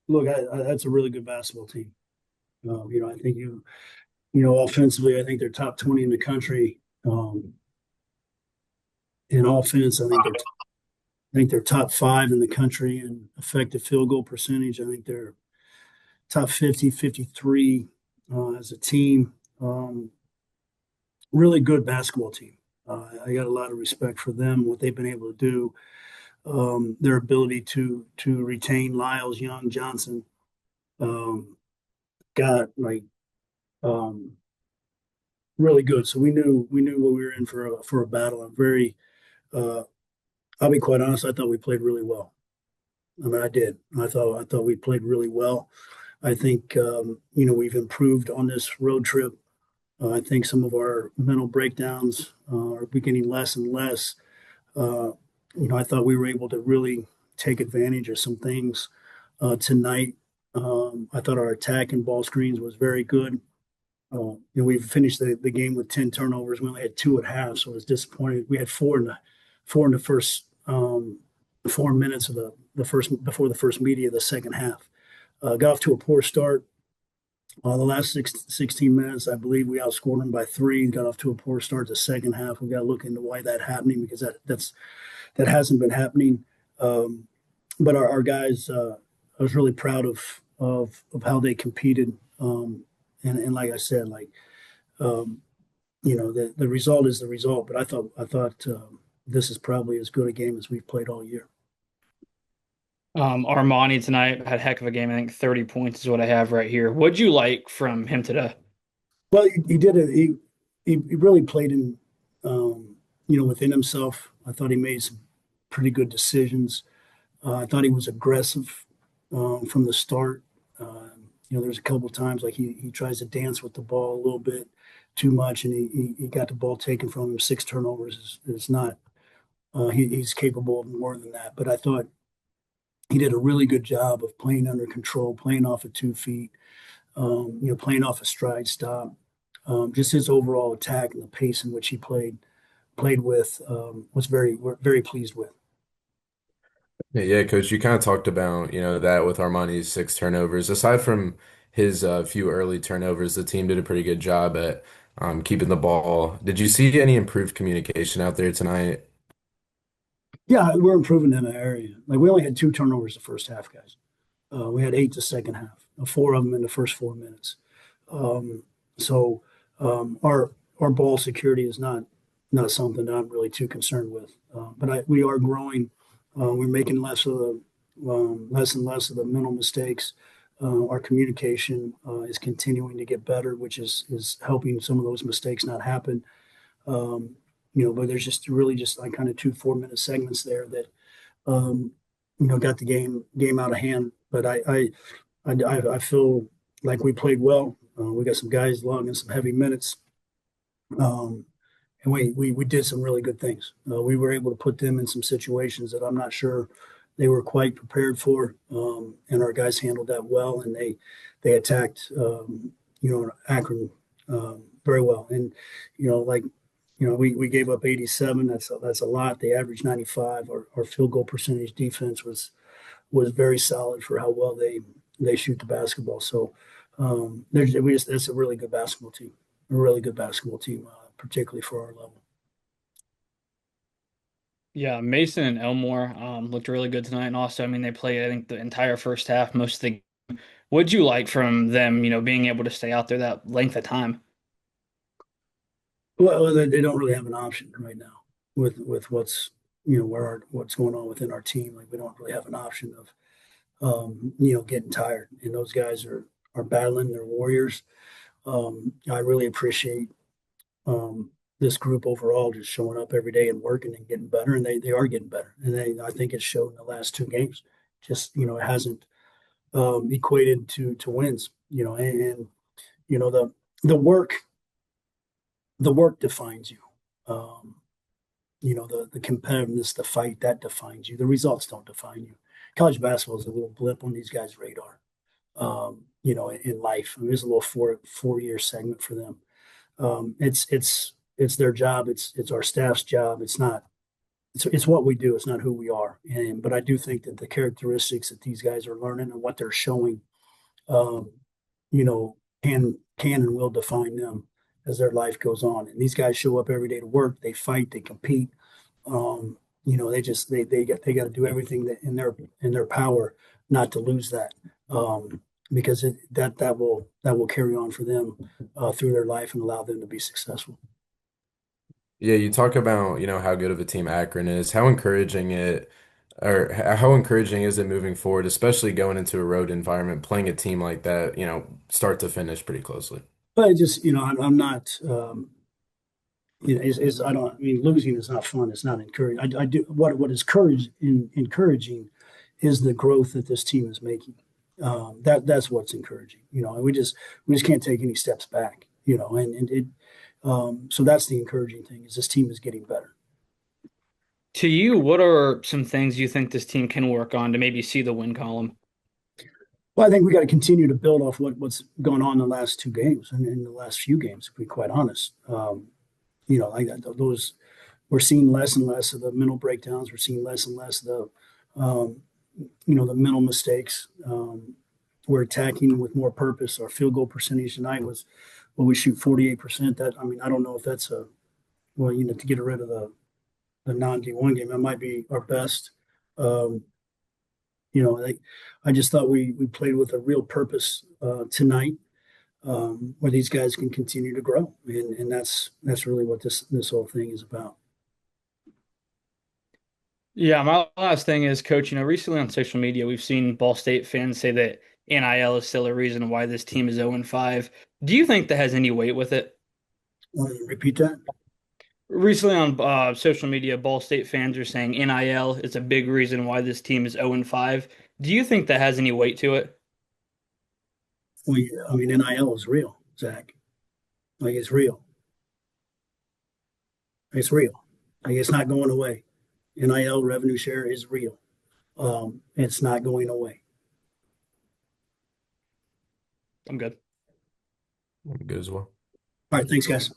Look, that's a really good basketball team. I think offensively, I think they're top 20 in the country. In offense, I think they're top five in the country in effective field goal percentage. I think they're top 50, 53 as a team. Really good basketball team. I got a lot of respect for them, what they've been able to do, their ability to retain Lyles, Young, Johnson. Um, got like um, really good. So we knew what we were in for a battle. I'm very uh, I'll be quite honest. I thought we played really well. I mean, I did. I thought we played really well. I think we've improved on this road trip. I think some of our mental breakdowns are beginning less and less. Uh, I thought we were able to really take advantage of some things tonight. I thought our attack and ball screens was very good. We finished the game with 10 turnovers. We only had two at half, so I was disappointed. We had four in the first 4 minutes of the first before the first media of the second half. Got off to a poor start. The last 16 minutes, I believe we outscored them by three. Got off to a poor start the second half. We got to look into why that's happening because that hasn't been happening. But our guys, I was really proud of how they competed. And like I said, um, the result is the result. But I thought this is probably as good a game as we've played all year. Armani tonight had a heck of a game. I think 30 points is what I have right here. What'd you like from him today? Well, he did it. He really played within himself. I thought he made some pretty good decisions. I thought he was aggressive from the start. There's a couple of times like he tries to dance with the ball a little bit too much, and he got the ball taken from him. Six turnovers is not. He's capable of more than that. But I thought he did a really good job of playing under control, playing off of 2 feet, playing off a stride stop. Just his overall attack and the pace in which he played with was we're very pleased with. Yeah, Coach, you kind of talked about, that with Armani's six turnovers. Aside from his few early turnovers, the team did a pretty good job at keeping the ball. Did you see any improved communication out there tonight? Yeah, we're improving in that area. Like we only had two turnovers the first half, guys. We had eight the second half, four of them in the first 4 minutes. Um, so our ball security is not something that I'm really too concerned with. We are growing. We're making less and less of the mental mistakes. Our communication is continuing to get better, which is helping some of those mistakes not happen. Um, but there's just really just like kind of two 4 minute segments there that um, got the game out of hand. But I feel like we played well. We got some guys logging some heavy minutes, um, and we did some really good things. We were able to put them in some situations that I'm not sure they were quite prepared for, and our guys handled that well, and they attacked Akron very well. And like we gave up 87. That's a lot. They averaged 95. Our field goal percentage defense was very solid for how well they shoot the basketball. So that's a really good basketball team, a really good basketball team, particularly for our level. Yeah, Mason and Elmore looked really good tonight. And also, I mean, they played, I think, the entire first half, most of the game. What'd you like from them, being able to stay out there that length of time? Well, they don't really have an option right now with what's what's going on within our team. Like we don't really have an option of getting tired, and those guys are battling. They're warriors. I really appreciate this group overall just showing up every day and working and getting better, and they are getting better. And I think it's showed in the last two games. Just it hasn't equated to wins. And you know the work the work defines you. Um, the competitiveness, the fight that defines you. The results don't define you. College basketball is a little blip on these guys' radar. In life, I mean, there's a little four-year segment for them. It's their job. It's our staff's job. It's not. it's what we do. It's not who we are. And but I do think that the characteristics that these guys are learning and what they're showing, um, you know, can and will define them as their life goes on. And these guys show up every day to work. They fight. They compete. They got to do everything that in their power not to lose that. Because that will carry on for them through their life and allow them to be successful. Yeah, you talk about, how good of a team Akron is. How encouraging is it moving forward, especially going into a road environment, playing a team like that, start to finish pretty closely. But I just, I'm not, I don't, I mean, losing is not fun. It's not encouraging. I do, what is encouraging is the growth that this team is making. That's what's encouraging, and we just can't take any steps back, so that's the encouraging thing is this team is getting better. To you, what are some things you think this team can work on to maybe see the win column? Well, I think we got to continue to build off what's gone on in the last two games and in the last few games, to be quite honest. Like those, we're seeing less and less of the mental breakdowns. We're seeing less and less of um, the mental mistakes. We're attacking with more purpose. Our field goal percentage tonight was, well, we shoot 48%. That, I mean, I don't know if that's to get rid of the non D1 game, that might be our best. Um, I just thought we played with a real purpose tonight, where these guys can continue to grow, and that's really what this whole thing is about. Yeah, my last thing is, Coach, recently on social media, we've seen Ball State fans say that NIL is still a reason why this team is 0-5. Do you think that has any weight with it? Repeat that. Recently on social media, Ball State fans are saying NIL is a big reason why this team is 0-5. Do you think that has any weight to it? I mean, NIL is real, Zach. Like it's real. It's real. Like it's not going away. NIL revenue share is real. It's not going away. I'm good. Good as well. All right, thanks, guys.